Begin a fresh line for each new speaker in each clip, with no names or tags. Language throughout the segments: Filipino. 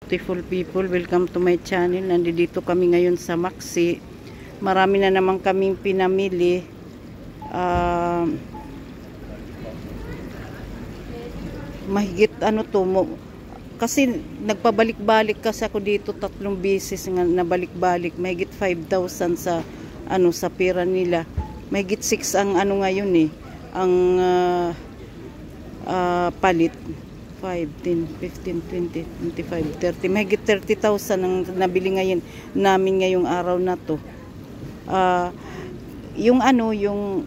Beautiful people, welcome to my channel. Nandito kami ngayon sa Maxi. Marami na naman kaming pinamili. Mahigit kasi nagpabalik-balik kasi ako dito 3 beses nga nabalik-balik. Mahigit 5,000 sa pera nila. Mahigit 6 ang ngayon ang palit. 5, 10, 15, 20, 25, 30. Mahigit 30,000 ang nabili ngayon namin ngayong araw na to. Yung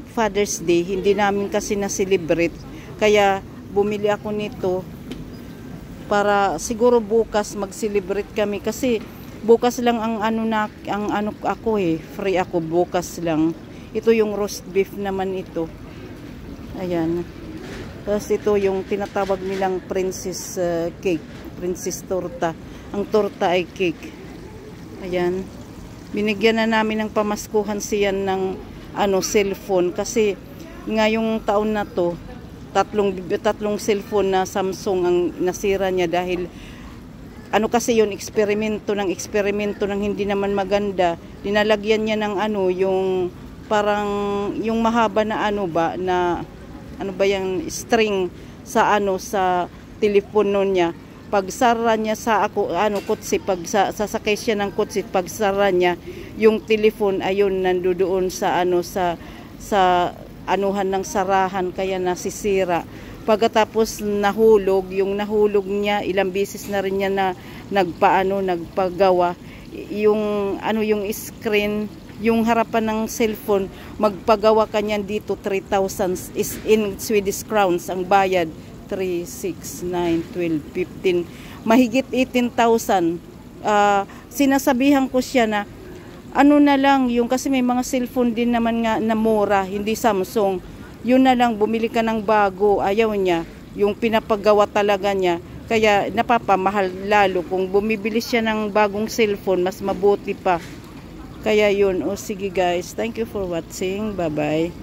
Father's Day, hindi namin kasi na-celebrate. Kaya bumili ako nito para siguro bukas mag-celebrate kami kasi bukas lang ang free ako bukas lang. Ito yung roast beef naman ito. Ayan. Tapos ito yung tinatawag nilang princess cake, princess torta. Ang torta ay cake. Ayan. Binigyan na namin ng pamaskuhan siyan ng cellphone kasi ngayong taon na to, tatlong cellphone na Samsung ang nasira niya dahil kasi yun, eksperimento ng hindi naman maganda. Dinalagyan niya ng yung parang yung mahaba na yung string sa sa telepono niya. Pag sara niya sa kutsi, pag sasakay siya ng kutsi, pag sara niya yung telephone ayun nandoon sa anuhan ng sarahan kaya nasisira. Pagkatapos nahulog niya, ilang beses na rin niya nagpagawa yung screen, yung harapan ng cellphone, magpagawa kanyan dito 3,000 is in Swedish crowns ang bayad. 3, 6, 9, 12, 15, mahigit 18,000. Sinasabihan ko siya na na lang yung kasi may mga cellphone din naman nga na mura, hindi Samsung. Yun na lang, bumili ka ng bago. Ayaw niya, yung pinapagawa talaga niya. Kaya napapamahal lalo kung bumibili siya ng bagong cellphone, mas mabuti pa. Kaya yun, sige guys, thank you for watching, bye bye.